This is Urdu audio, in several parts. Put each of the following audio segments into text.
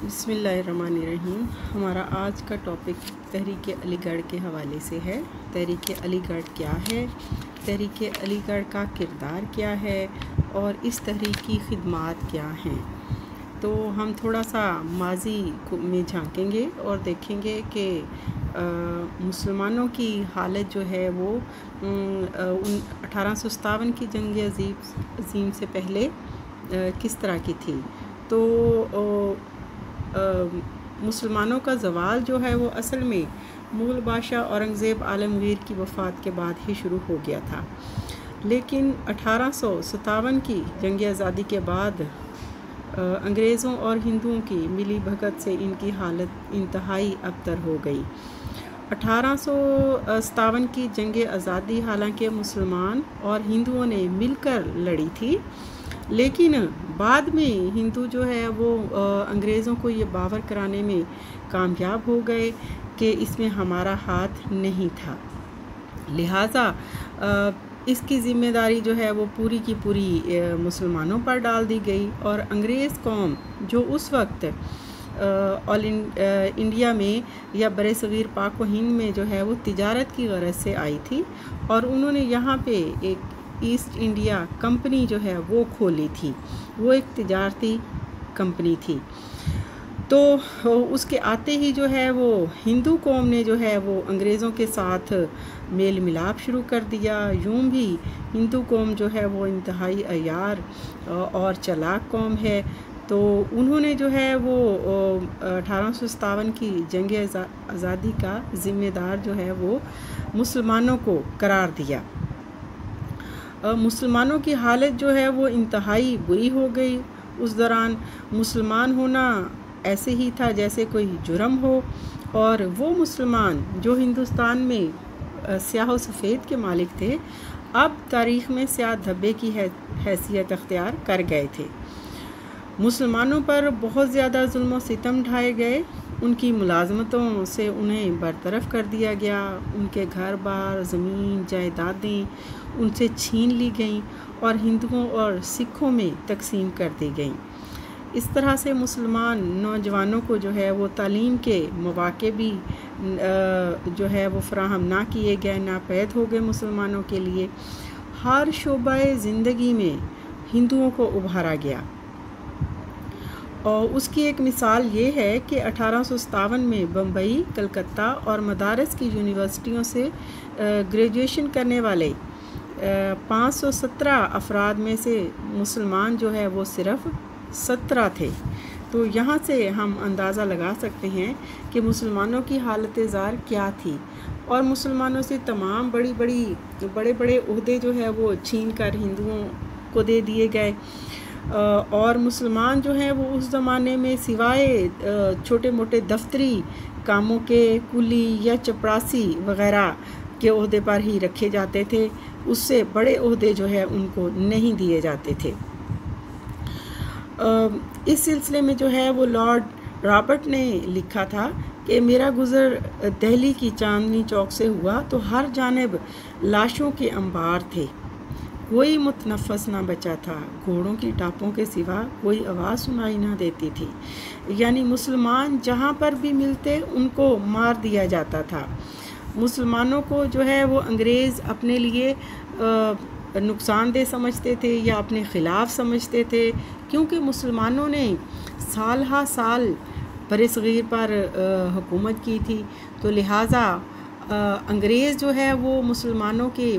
بسم اللہ الرحمن الرحیم۔ ہمارا آج کا ٹاپک تحریک علی گڑھ کے حوالے سے ہے۔ تحریک علی گڑھ کیا ہے، تحریک علی گڑھ کا کردار کیا ہے اور اس تحریک کی خدمات کیا ہیں۔ تو ہم تھوڑا سا ماضی میں جھانکیں گے اور دیکھیں گے کہ مسلمانوں کی حالت جو ہے وہ 1857 کی جنگ عظیم سے پہلے کس طرح کی تھی۔ تو مسلمانوں کا زوال جو ہے وہ اصل میں مغل بادشاہ اورنگزیب عالمگیر کی وفات کے بعد ہی شروع ہو گیا تھا، لیکن 1857 کی جنگ آزادی کے بعد انگریزوں اور ہندوؤں کی ملی بھگت سے ان کی حالت انتہائی ابتر ہو گئی۔ 1857 کی جنگ آزادی حالانکہ مسلمان اور ہندوؤں نے مل کر لڑی تھی، لیکن بعد میں ہندو جو ہے وہ انگریزوں کو یہ باور کرانے میں کامیاب ہو گئے کہ اس میں ہمارا ہاتھ نہیں تھا، لہٰذا اس کی ذمہ داری جو ہے وہ پوری کی پوری مسلمانوں پر ڈال دی گئی۔ اور انگریز قوم جو اس وقت آل انڈیا میں یا بر صغیر پاک و ہند میں جو ہے وہ تجارت کی غرض سے آئی تھی، اور انہوں نے یہاں پہ ایک ایسٹ انڈیا کمپنی جو ہے وہ کھولی تھی، وہ ایک تجارتی کمپنی تھی۔ تو اس کے آتے ہی جو ہے وہ ہندو قوم نے جو ہے وہ انگریزوں کے ساتھ میل ملاپ شروع کر دیا۔ یوں بھی ہندو قوم جو ہے وہ انتہائی عیار اور چلاک قوم ہے، تو انہوں نے جو ہے وہ 1857 کی جنگ آزادی کا ذمہ دار جو ہے وہ مسلمانوں کو قرار دیا۔ مسلمانوں کی حالت جو ہے وہ انتہائی بری ہو گئی۔ اس دوران مسلمان ہونا ایسے ہی تھا جیسے کوئی جرم ہو، اور وہ مسلمان جو ہندوستان میں سیاہ و سفید کے مالک تھے اب تاریخ میں سیاہ دھبے کی حیثیت اختیار کر گئے تھے۔ مسلمانوں پر بہت زیادہ ظلم و ستم ڈھائے گئے، ان کی ملازمتوں سے انہیں برطرف کر دیا گیا، ان کے گھر بار زمین جائیدادیں ان سے چھین لی گئیں اور ہندوؤں اور سکھوں میں تقسیم کر دی گئیں۔ اس طرح سے مسلمان نوجوانوں کو جو ہے وہ تعلیم کے مواقع بھی جو ہے وہ فراہم نہ کیے گئے، ناپید ہو گئے مسلمانوں کے لیے۔ ہر شعبہ زندگی میں ہندوؤں کو ابھارا گیا، اور اس کی ایک مثال یہ ہے کہ 1857 میں بمبئی، کلکتہ اور مدارس کی یونیورسٹیوں سے گریجویشن کرنے والے 517 افراد میں سے مسلمان جو ہے وہ صرف 17 تھے۔ تو یہاں سے ہم اندازہ لگا سکتے ہیں کہ مسلمانوں کی حالت زار کیا تھی، اور مسلمانوں سے تمام بڑے بڑے عہدے جو ہے وہ چھین کر ہندوؤں کو دے دیے گئے، اور مسلمان جو ہیں وہ اس زمانے میں سوائے چھوٹے موٹے دفتری کاموں کے کلی یا چپراسی وغیرہ کے عہدے پر ہی رکھے جاتے تھے، اس سے بڑے عہدے جو ہے ان کو نہیں دیے جاتے تھے۔ اس سلسلے میں جو ہے وہ لارڈ رابرٹ نے لکھا تھا کہ میرا گزر دہلی کی چاندنی چوک سے ہوا تو ہر جانب لاشوں کے انبار تھے، کوئی متنفس نہ بچا تھا، گھوڑوں کی ٹاپوں کے سوا کوئی آواز سنائی نہ دیتی تھی، یعنی مسلمان جہاں پر بھی ملتے ان کو مار دیا جاتا تھا۔ مسلمانوں کو جو ہے وہ انگریز اپنے لیے نقصان دہ سمجھتے تھے یا اپنے خلاف سمجھتے تھے، کیونکہ مسلمانوں نے سال ہا سال برصغیر پر حکومت کی تھی، تو لہٰذا انگریز جو ہے وہ مسلمانوں کے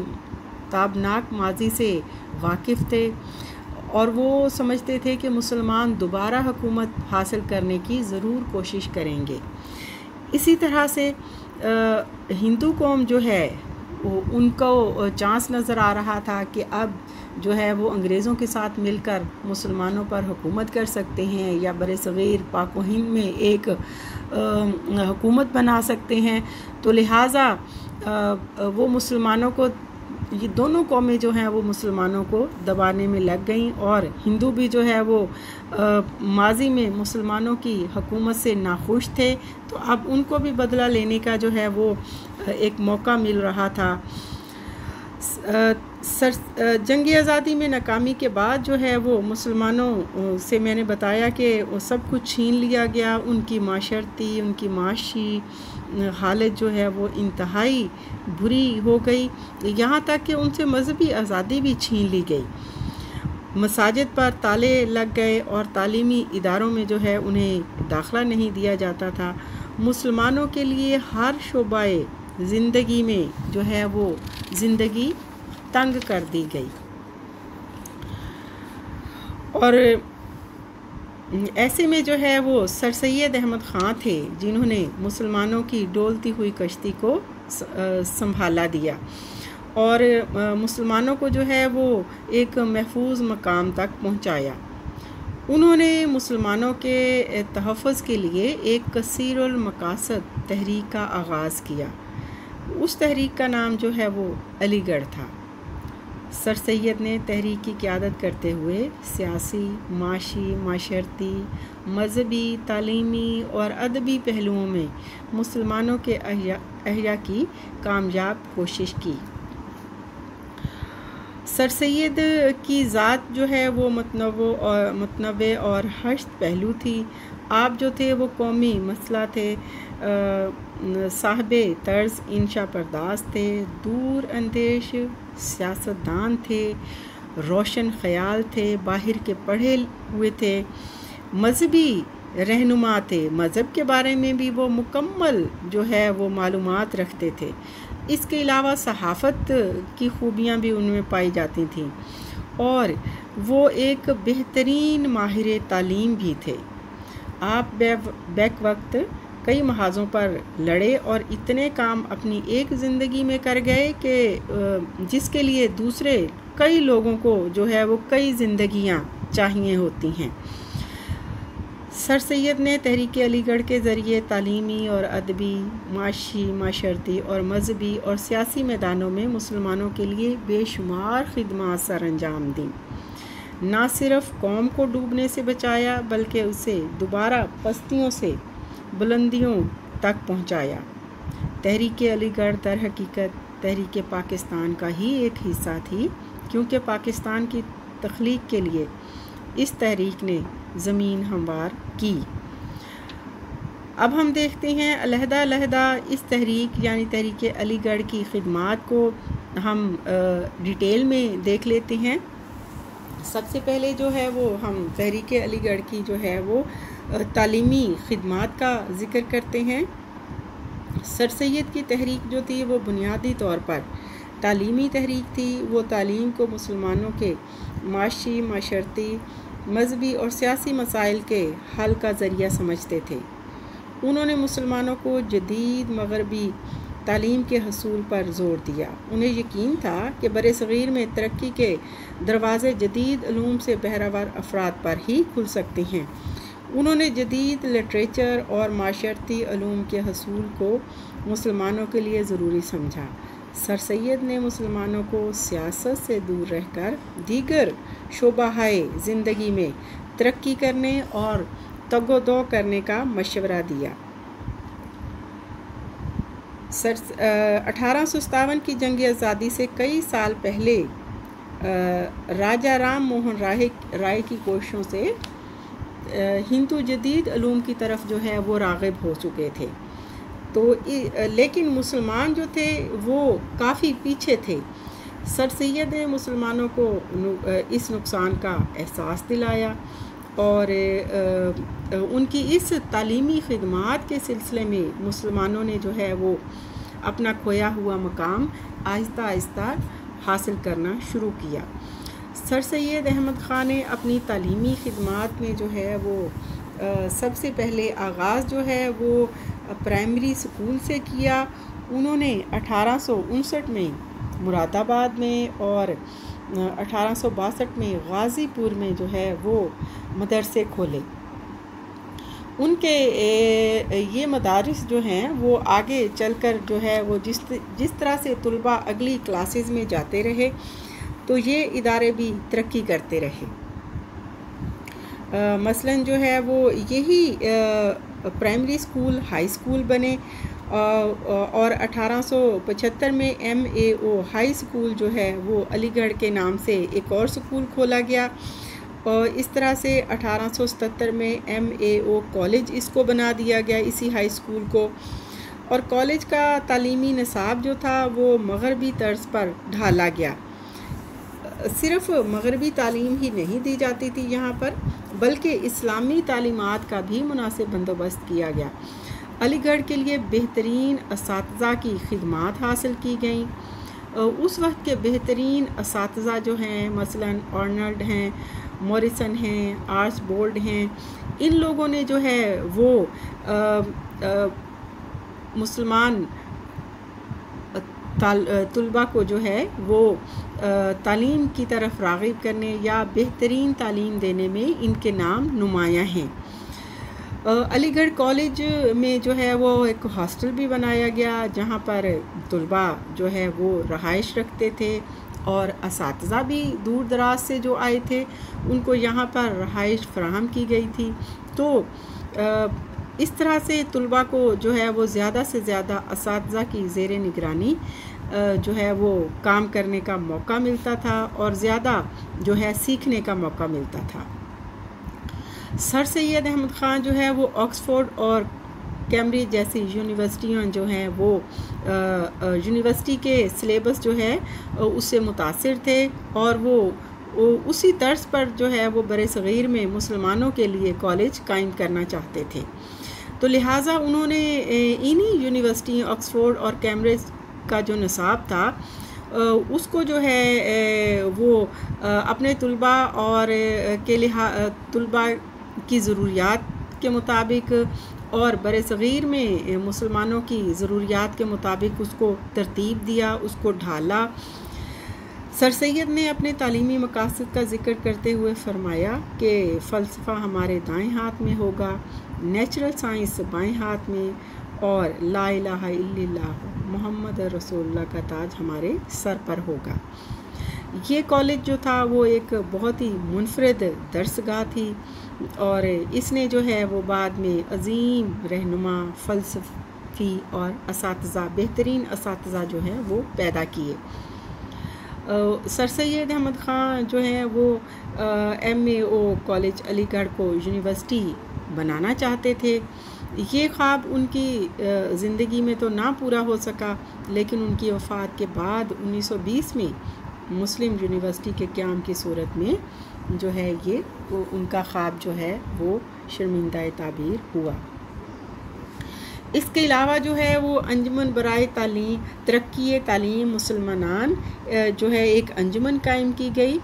تابناک ماضی سے واقف تھے، اور وہ سمجھتے تھے کہ مسلمان دوبارہ حکومت حاصل کرنے کی ضرور کوشش کریں گے۔ اسی طرح سے ہندو قوم جو ہے ان کو چانس نظر آ رہا تھا کہ اب جو ہے وہ انگریزوں کے ساتھ مل کر مسلمانوں پر حکومت کر سکتے ہیں یا برصغیر پاک و ہند میں ایک حکومت بنا سکتے ہیں، تو لہٰذا وہ مسلمانوں کو، یہ دونوں قومیں جو ہیں وہ مسلمانوں کو دبانے میں لگ گئیں، اور ہندو بھی جو ہے وہ ماضی میں مسلمانوں کی حکومت سے ناخوش تھے، تو اب ان کو بھی بدلہ لینے کا جو ہے وہ ایک موقع مل رہا تھا۔ جنگ آزادی میں ناکامی کے بعد جو ہے وہ مسلمانوں سے میں نے بتایا کہ وہ سب کچھ چھین لیا گیا، ان کی معاشرتی، ان کی معاشی حالت جو ہے وہ انتہائی بری ہو گئی، یہاں تک کہ ان سے مذہبی آزادی بھی چھین لی گئی، مساجد پر تالے لگ گئے اور تعلیمی اداروں میں جو ہے انہیں داخلہ نہیں دیا جاتا تھا۔ مسلمانوں کے لیے ہر شعبہ زندگی میں جو ہے وہ زندگی تنگ کر دی گئی، اور ایسے میں جو ہے وہ سر سید احمد خان تھے جنہوں نے مسلمانوں کی ڈولتی ہوئی کشتی کو سنبھالا دیا اور مسلمانوں کو جو ہے وہ ایک محفوظ مقام تک پہنچایا۔ انہوں نے مسلمانوں کے تحفظ کے لیے ایک کثیر المقاصد تحریک کا آغاز کیا۔ اس تحریک کا نام جو ہے وہ علی گڑھ تھا۔ سر سید نے تحریک کی قیادت کرتے ہوئے سیاسی، معاشی، معاشرتی، مذہبی، تعلیمی اور ادبی پہلوؤں میں مسلمانوں کے احیاء کی کامیاب کوشش کی۔ سر سید کی ذات جو ہے وہ متنوع اور ہشت پہلو تھی۔ آپ جو تھے وہ قومی مسئلہ تھے، صاحب طرز انشا پرداز تھے، دور اندیش سیاستدان تھے، روشن خیال تھے، باہر کے پڑھے ہوئے تھے، مذہبی رہنما تھے، مذہب کے بارے میں بھی وہ مکمل جو ہے وہ معلومات رکھتے تھے۔ اس کے علاوہ صحافت کی خوبیاں بھی ان میں پائی جاتی تھیں، اور وہ ایک بہترین ماہر تعلیم بھی تھے۔ آپ بیک وقت کئی محاذوں پر لڑے اور اتنے کام اپنی ایک زندگی میں کر گئے کہ جس کے لیے دوسرے کئی لوگوں کو جو ہے وہ کئی زندگیاں چاہیے ہوتی ہیں۔ سر سید نے تحریک علی گڑھ کے ذریعے تعلیمی اور ادبی، معاشی، معاشرتی اور مذہبی اور سیاسی میدانوں میں مسلمانوں کے لیے بے شمار خدمات سر انجام دیں۔ نہ صرف قوم کو ڈوبنے سے بچایا بلکہ اسے دوبارہ پستیوں سے بلندیوں تک پہنچایا۔ تحریک علی گڑھ در حقیقت تحریک پاکستان کا ہی ایک حصہ تھی، کیونکہ پاکستان کی تخلیق کے لیے اس تحریک نے زمین ہموار کی۔ اب ہم دیکھتے ہیں علیحدہ اس تحریک یعنی تحریک علی گڑھ کی خدمات کو ہم ڈیٹیل میں دیکھ لیتے ہیں۔ سب سے پہلے جو ہے وہ ہم تحریک علی گڑھ کی جو ہے وہ تعلیمی خدمات کا ذکر کرتے ہیں۔ سر سید کی تحریک جو تھی وہ بنیادی طور پر تعلیمی تحریک تھی۔ وہ تعلیم کو مسلمانوں کے معاشی، معاشرتی، مذہبی اور سیاسی مسائل کے حل کا ذریعہ سمجھتے تھے۔ انہوں نے مسلمانوں کو جدید مغربی تعلیم کے حصول پر زور دیا۔ انہیں یقین تھا کہ برصغیر میں ترقی کے دروازے جدید علوم سے بہرور افراد پر ہی کھل سکتے ہیں۔ انہوں نے جدید لٹریچر اور معاشرتی علوم کے حصول کو مسلمانوں کے لیے ضروری سمجھا۔ سر سید نے مسلمانوں کو سیاست سے دور رہ کر دیگر شعبۂ زندگی میں ترقی کرنے اور تگ و دو کرنے کا مشورہ دیا۔ 1857 کی جنگ آزادی سے کئی سال پہلے راجا رام موہن رائے کی کوششوں سے ہندو جدید علوم کی طرف جو ہے وہ راغب ہو چکے تھے، لیکن مسلمان جو تھے وہ کافی پیچھے تھے۔ سر سید نے مسلمانوں کو اس نقصان کا احساس دلایا اور ان کی اس تعلیمی خدمات کے سلسلے میں مسلمانوں نے جو ہے وہ اپنا کھویا ہوا مقام آہستہ آہستہ حاصل کرنا شروع کیا۔ سر سید احمد خان نے اپنی تعلیمی خدمات میں جو ہے وہ سب سے پہلے آغاز جو ہے وہ پرائمری اسکول سے کیا۔ انہوں نے 1859 میں مراد آباد میں اور 1862 میں غازی پور میں جو ہے وہ مدرسے کھولے۔ ان کے یہ مدارس جو ہیں وہ آگے چل کر جو ہے وہ جس طرح سے طلباء اگلی کلاسز میں جاتے رہے تو یہ ادارے بھی ترقی کرتے رہے۔ مثلاً جو ہے وہ یہی پرائمری اسکول ہائی اسکول بنے اور 1875 میں MAO ہائی اسکول جو ہے وہ علی گڑھ کے نام سے ایک اور اسکول کھولا گیا، اور اس طرح سے 1877 میں MAO کالج اس کو بنا دیا گیا، اسی ہائی اسکول کو، اور کالج کا تعلیمی نصاب جو تھا وہ مغربی طرز پر ڈھالا گیا۔ صرف مغربی تعلیم ہی نہیں دی جاتی تھی یہاں پر، بلکہ اسلامی تعلیمات کا بھی مناسب بندوبست کیا گیا۔ علی گڑھ کے لیے بہترین اساتذہ کی خدمات حاصل کی گئیں۔ اس وقت کے بہترین اساتذہ جو ہیں مثلاً آرنلڈ ہیں، موریسن ہیں، آرچ بولڈ ہیں، ان لوگوں نے جو ہے وہ مسلمان طلباء کو جو ہے وہ تعلیم کی طرف راغب کرنے یا بہترین تعلیم دینے میں ان کے نام نمایاں ہیں۔ علی گڑھ کالج میں جو ہے وہ ایک ہاسٹل بھی بنایا گیا جہاں پر طلباء جو ہے وہ رہائش رکھتے تھے، اور اساتذہ بھی دور دراز سے جو آئے تھے ان کو یہاں پر رہائش فراہم کی گئی تھی۔ تو اس طرح سے طلباء کو جو ہے وہ زیادہ سے زیادہ اساتذہ کی زیر نگرانی جو ہے وہ کام کرنے کا موقع ملتا تھا، اور زیادہ جو ہے سیکھنے کا موقع ملتا تھا۔ سر سید احمد خان جو ہے وہ آکسفورڈ اور کیمبرج جیسی یونیورسٹیاں جو ہیں وہ یونیورسٹی کے سلیبس جو ہے اس سے متاثر تھے، اور وہ اسی طرز پر جو ہے وہ برِ صغیر میں مسلمانوں کے لیے کالج قائم کرنا چاہتے تھے۔ تو لہٰذا انہوں نے انہی یونیورسٹی آکسفورڈ اور کیمبرج کا جو نصاب تھا اس کو جو ہے وہ اپنے طلباء اور طلباء کی ضروریات کے مطابق اور برِ صغیر میں مسلمانوں کی ضروریات کے مطابق اس کو ترتیب دیا، اس کو ڈھالا۔ سر سید نے اپنے تعلیمی مقاصد کا ذکر کرتے ہوئے فرمایا کہ فلسفہ ہمارے دائیں ہاتھ میں ہوگا، نیچرل سائنس بائیں ہاتھ میں، اور لا الہ الا اللہ محمد رسول اللہ کا تاج ہمارے سر پر ہوگا۔ یہ کالج جو تھا وہ ایک بہت ہی منفرد درسگاہ تھی، اور اس نے جو ہے وہ بعد میں عظیم رہنما فلسفی اور اساتذہ، بہترین اساتذہ جو ہیں وہ پیدا کیے۔ سر سید احمد خان جو ہیں وہ MAO کالج علی گڑھ کو یونیورسٹی بنانا چاہتے تھے۔ یہ خواب ان کی زندگی میں تو نہ پورا ہو سکا، لیکن ان کی وفات کے بعد 1920 میں مسلم یونیورسٹی کے قیام کی صورت میں جو ہے یہ ان کا خواب جو ہے وہ شرمندہ تعبیر ہوا۔ اس کے علاوہ جو ہے وہ انجمن برائے ترقی تعلیم مسلمانان جو ہے ایک انجمن قائم کی گئی۔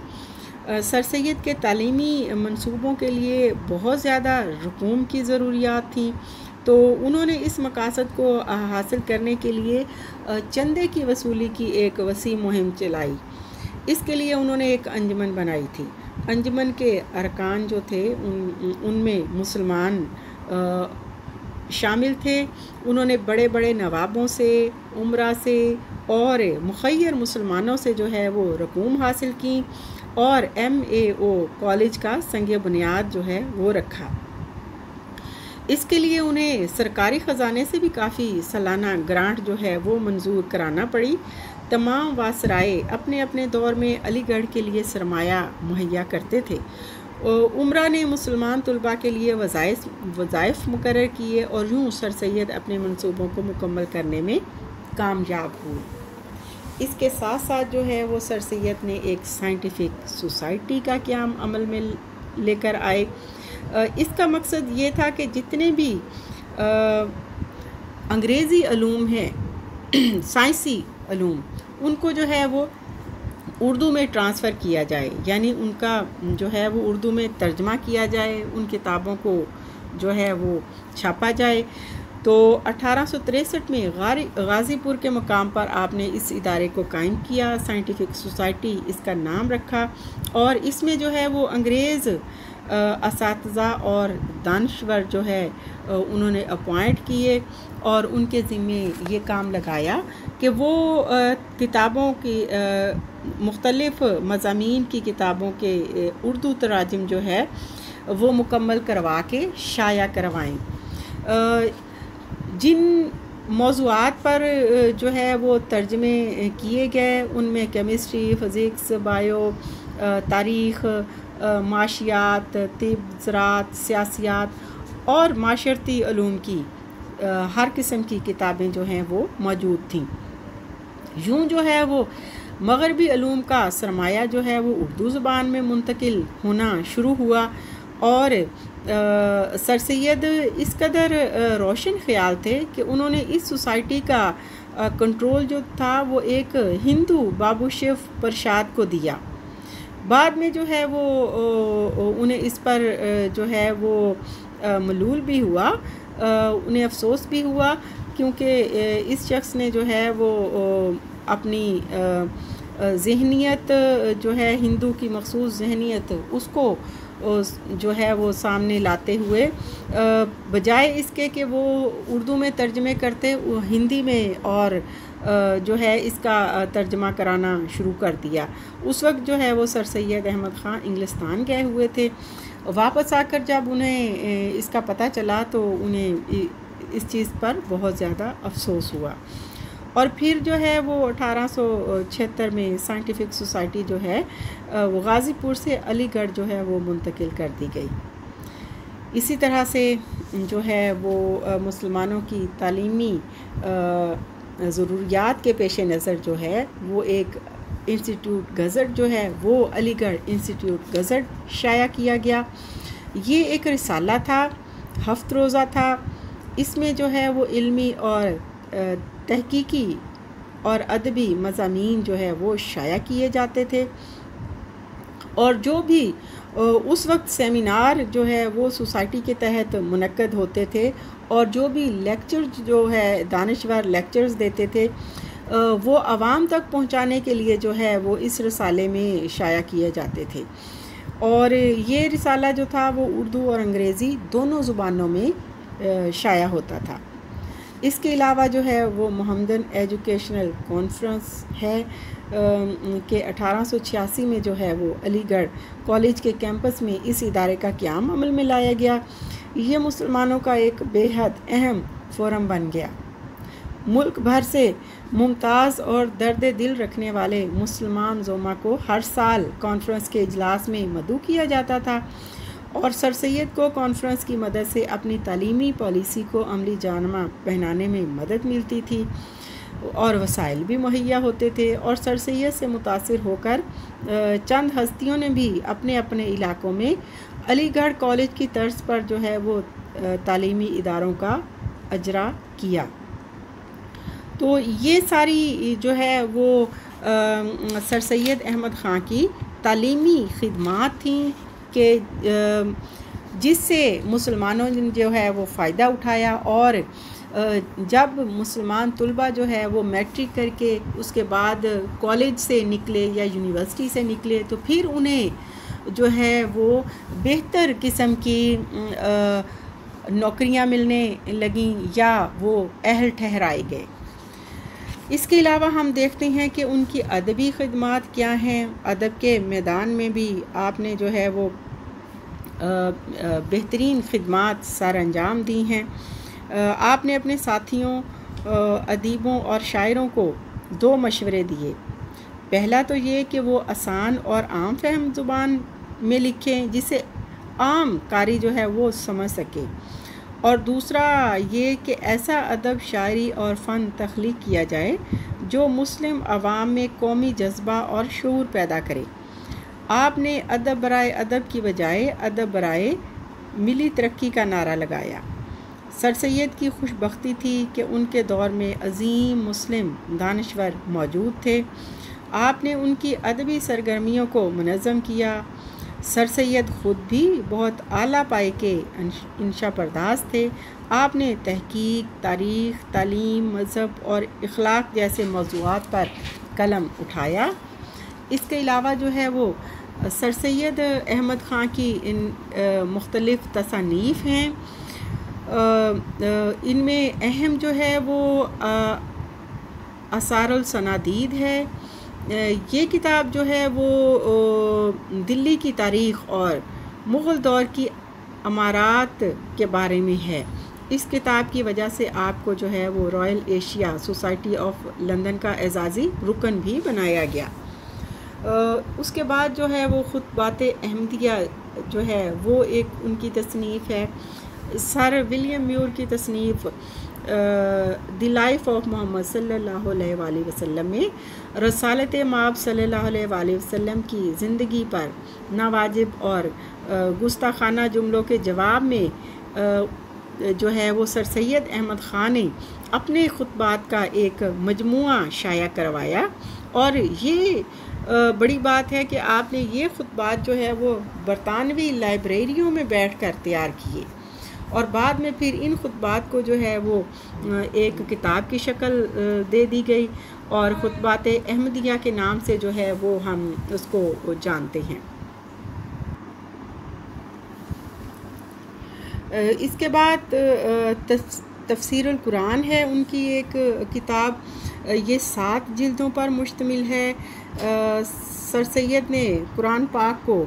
سر سید کے تعلیمی منصوبوں کے لیے بہت زیادہ رقوم کی ضروریات تھیں، تو انہوں نے اس مقاصد کو حاصل کرنے کے لیے چندے کی وصولی کی ایک وسیع مہم چلائی۔ اس کے لیے انہوں نے ایک انجمن بنائی تھی۔ انجمن کے ارکان جو تھے ان میں مسلمان شامل تھے۔ انہوں نے بڑے بڑے نوابوں سے، عمرا سے اور مخیر مسلمانوں سے جو ہے وہ رقوم حاصل کی، اور MAO کالج کا سنگ بنیاد جو ہے وہ رکھا۔ اس کے لیے انہیں سرکاری خزانے سے بھی کافی سالانہ گرانٹ جو ہے وہ منظور کرانا پڑی۔ تمام واسرائے اپنے اپنے دور میں علی گڑھ کے لیے سرمایہ مہیا کرتے تھے۔ عمرہ نے مسلمان طلباء کے لیے وظائف مقرر کیے، اور یوں سر سید اپنے منصوبوں کو مکمل کرنے میں کامیاب ہوئے۔ اس کے ساتھ ساتھ جو ہے وہ سر سید نے ایک سائنٹیفک سوسائٹی کا قیام عمل میں لے کر آئے۔ اس کا مقصد یہ تھا کہ جتنے بھی انگریزی علوم ہیں، سائنسی علوم، ان کو جو ہے وہ اردو میں ٹرانسفر کیا جائے، یعنی ان کا جو ہے وہ اردو میں ترجمہ کیا جائے، ان کتابوں کو جو ہے وہ چھاپا جائے۔ تو 1863 میں غازی پور کے مقام پر آپ نے اس ادارے کو قائم کیا، سائنٹیفک سوسائٹی اس کا نام رکھا، اور اس میں جو ہے وہ انگریز اساتذہ اور دانشور جو ہے انہوں نے اپوائنٹ کیے، اور ان کے ذمے یہ کام لگایا کہ وہ کتابوں کی مختلف مضامین کی کتابوں کے اردو تراجم جو ہے وہ مکمل کروا کے شائع کروائیں۔ جن موضوعات پر جو ہے وہ ترجمے کیے گئے، ان میں کیمسٹری، فزکس، بائیو، تاریخ، معاشیات، طب، زراعت، سیاسیات اور معاشرتی علوم کی ہر قسم کی کتابیں جو ہیں وہ موجود تھیں۔ یوں جو ہے وہ مغربی علوم کا سرمایہ جو ہے وہ اردو زبان میں منتقل ہونا شروع ہوا، اور سر سید اس قدر روشن خیال تھے کہ انہوں نے اس سوسائٹی کا کنٹرول جو تھا وہ ایک ہندو بابو شیو پرشاد کو دیا۔ بعد میں جو ہے وہ انہیں اس پر جو ہے وہ ملول بھی ہوا، انہیں افسوس بھی ہوا، کیونکہ اس شخص نے جو ہے وہ اپنی ذہنیت جو ہے ہندو کی مخصوص ذہنیت اس کو جو ہے وہ سامنے لاتے ہوئے بجائے اس کے کہ وہ اردو میں ترجمے کرتے، وہ ہندی میں اور جو ہے اس کا ترجمہ کرانا شروع کر دیا۔ اس وقت جو ہے وہ سر سید احمد خان انگلستان گئے ہوئے تھے۔ واپس آ کر جب انہیں اس کا پتہ چلا تو انہیں اس چیز پر بہت زیادہ افسوس ہوا، اور پھر جو ہے وہ 1876 میں سائنٹیفک سوسائٹی جو ہے وہ غازی پور سے علی گڑھ جو ہے وہ منتقل کر دی گئی۔ اسی طرح سے جو ہے وہ مسلمانوں کی تعلیمی ضروریات کے پیش نظر جو ہے وہ ایک انسٹیٹیوٹ گزٹ جو ہے وہ علی گڑھ انسٹیٹیوٹ گزٹ شائع کیا گیا۔ یہ ایک رسالہ تھا، ہفت روزہ تھا۔ اس میں جو ہے وہ علمی اور تحقیقی اور ادبی مضامین جو ہے وہ شائع کیے جاتے تھے، اور جو بھی اس وقت سیمینار جو ہے وہ سوسائٹی کے تحت منعقد ہوتے تھے، اور جو بھی لیکچر جو ہے دانشور لیکچرز دیتے تھے وہ عوام تک پہنچانے کے لیے جو ہے وہ اس رسالے میں شائع کیے جاتے تھے، اور یہ رسالہ جو تھا وہ اردو اور انگریزی دونوں زبانوں میں شائع ہوتا تھا۔ اس کے علاوہ جو ہے وہ محمدن ایجوکیشنل کانفرنس ہے کہ 1886 میں جو ہے وہ علی گڑھ کالج کے کیمپس میں اس ادارے کا قیام عمل میں لایا گیا۔ یہ مسلمانوں کا ایک بے حد اہم فورم بن گیا۔ ملک بھر سے ممتاز اور درد دل رکھنے والے مسلمان زوما کو ہر سال کانفرنس کے اجلاس میں مدعو کیا جاتا تھا، اور سر سید کو کانفرنس کی مدد سے اپنی تعلیمی پالیسی کو عملی جامہ پہنانے میں مدد ملتی تھی، اور وسائل بھی مہیا ہوتے تھے، اور سر سید سے متاثر ہو کر چند ہستیوں نے بھی اپنے اپنے علاقوں میں علی گڑھ کالج کی طرز پر جو ہے وہ تعلیمی اداروں کا اجرا کیا۔ تو یہ ساری جو ہے وہ سر سید احمد خان کی تعلیمی خدمات تھیں کہ جس سے مسلمانوں نے جو ہے وہ فائدہ اٹھایا، اور جب مسلمان طلبہ جو ہے وہ میٹرک کر کے اس کے بعد کالج سے نکلے یا یونیورسٹی سے نکلے تو پھر انہیں جو ہے وہ بہتر قسم کی نوکریاں ملنے لگیں یا وہ اہل ٹھہرائے گئے۔ اس کے علاوہ ہم دیکھتے ہیں کہ ان کی ادبی خدمات کیا ہیں۔ ادب کے میدان میں بھی آپ نے جو ہے وہ بہترین خدمات سر انجام دی ہیں۔ آپ نے اپنے ساتھیوں ادیبوں اور شاعروں کو 2 مشورے دیے۔ پہلا تو یہ کہ وہ آسان اور عام فہم زبان میں لکھیں جسے عام قاری جو ہے وہ سمجھ سکے، اور دوسرا یہ کہ ایسا ادب، شاعری اور فن تخلیق کیا جائے جو مسلم عوام میں قومی جذبہ اور شعور پیدا کرے۔ آپ نے ادب برائے ادب کی بجائے ادب برائے ملی ترقی کا نعرہ لگایا۔ سر سید کی خوش بختی تھی کہ ان کے دور میں عظیم مسلم دانشور موجود تھے۔ آپ نے ان کی ادبی سرگرمیوں کو منظم کیا۔ سر سید خود بھی بہت اعلیٰ پائے کے انشا پرداز تھے۔ آپ نے تحقیق، تاریخ، تعلیم، مذہب اور اخلاق جیسے موضوعات پر قلم اٹھایا۔ اس کے علاوہ جو ہے وہ سر سید احمد خان کی مختلف تصانیف ہیں۔ ان میں اہم جو ہے وہ آثار الصنادید ہے۔ یہ کتاب جو ہے وہ دلی کی تاریخ اور مغل دور کی عمارات کے بارے میں ہے، اس کتاب کی وجہ سے آپ کو جو ہے وہ Royal Asia society of London کا اعزازی رکن بھی بنایا گیا۔ اس کے بعد جو ہے وہ خطبات احمدیہ جو ہے وہ ایک ان کی تصنیف ہے۔ سر ولیم میور کی تصنیف دی لائف آف محمد صلی اللہ علیہ وآلہ وسلم میں رسالت مآب صلی اللہ علیہ وآلہ وسلم کی زندگی پر ناواجب اور گستاخانہ جملوں کے جواب میں جو ہے وہ سر سید احمد خان نے اپنے خطبات کا ایک مجموعہ شائع کروایا، اور یہ بڑی بات ہے کہ آپ نے یہ خطبات جو ہے وہ برطانوی لائبریریوں میں بیٹھ کر تیار کیے، اور بعد میں پھر ان خطبات کو جو ہے وہ ایک کتاب کی شکل دے دی گئی، اور خطبات احمدیہ کے نام سے جو ہے وہ ہم اس کو جانتے ہیں۔ اس کے بعد تفسیر القرآن ہے ان کی ایک کتاب، یہ 7 جلدوں پر مشتمل ہے۔ سر سید نے قرآن پاک کو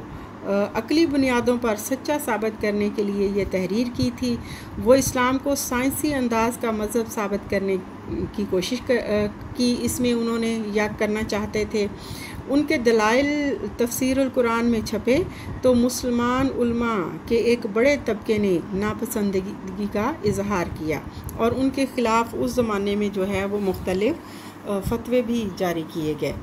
عقلی بنیادوں پر سچا ثابت کرنے کے لیے یہ تحریر کی تھی۔ وہ اسلام کو سائنسی انداز کا مذہب ثابت کرنے کی کوشش کی، اس میں انہوں نے یا کرنا چاہتے تھے۔ ان کے دلائل تفسیر القرآن میں چھپے تو مسلمان علماء کے ایک بڑے طبقے نے ناپسندگی کا اظہار کیا، اور ان کے خلاف اس زمانے میں جو ہے وہ مختلف فتوے بھی جاری کیے گئے۔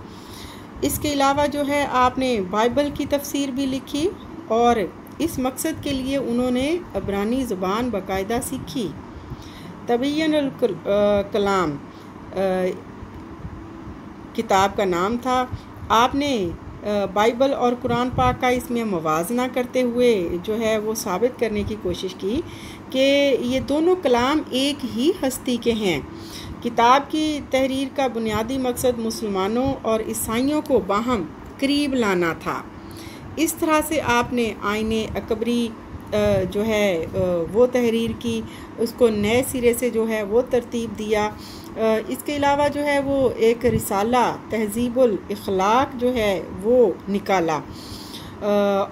اس کے علاوہ جو ہے آپ نے بائبل کی تفسیر بھی لکھی، اور اس مقصد کے لیے انہوں نے عبرانی زبان باقاعدہ سیکھی۔ تبیین الکلام کتاب کا نام تھا۔ آپ نے بائبل اور قرآن پاک کا اس میں موازنہ کرتے ہوئے جو ہے وہ ثابت کرنے کی کوشش کی کہ یہ دونوں کلام ایک ہی ہستی کے ہیں۔ کتاب کی تحریر کا بنیادی مقصد مسلمانوں اور عیسائیوں کو باہم قریب لانا تھا۔ اس طرح سے آپ نے آئین اکبری جو ہے وہ تحریر کی، اس کو نئے سرے سے جو ہے وہ ترتیب دیا۔ اس کے علاوہ جو ہے وہ ایک رسالہ تہذیب الاخلاق جو ہے وہ نکالا،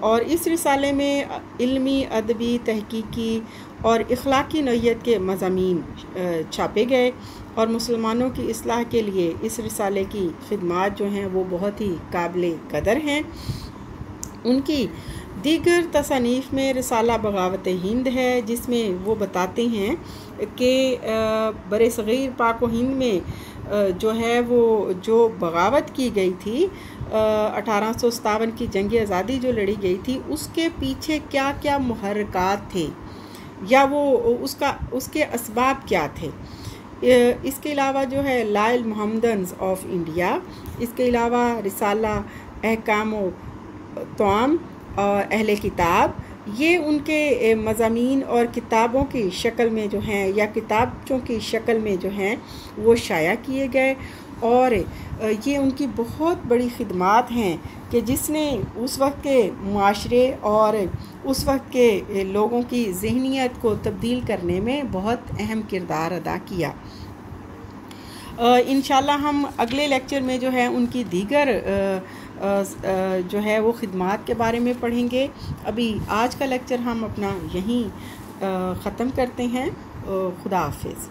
اور اس رسالے میں علمی، ادبی، تحقیقی اور اخلاقی نوعیت کے مضامین چھاپے گئے، اور مسلمانوں کی اصلاح کے لیے اس رسالے کی خدمات جو ہیں وہ بہت ہی قابل قدر ہیں۔ ان کی دیگر تصانیف میں رسالہ بغاوت ہند ہے، جس میں وہ بتاتے ہیں کہ برصغیر پاک و ہند میں جو ہے وہ جو بغاوت کی گئی تھی 1857 کی جنگ آزادی جو لڑی گئی تھی، اس کے پیچھے کیا کیا محرکات تھے، یا وہ اس کے اسباب کیا تھے۔ اس کے علاوہ جو ہے لائل محمدنز آف انڈیا، اس کے علاوہ رسالہ احکام و طعام اور اہل کتاب، یہ ان کے مضامین اور کتابوں کی شکل میں جو ہیں یا کتابچوں کی شکل میں جو ہیں وہ شائع کیے گئے، اور یہ ان کی بہت بڑی خدمات ہیں کہ جس نے اس وقت کے معاشرے اور اس وقت کے لوگوں کی ذہنیت کو تبدیل کرنے میں بہت اہم کردار ادا کیا۔ انشاءاللہ ہم اگلے لیکچر میں جو ہے ان کی دیگر جو ہے وہ خدمات کے بارے میں پڑھیں گے۔ ابھی آج کا لیکچر ہم اپنا یہیں ختم کرتے ہیں۔ خدا حافظ۔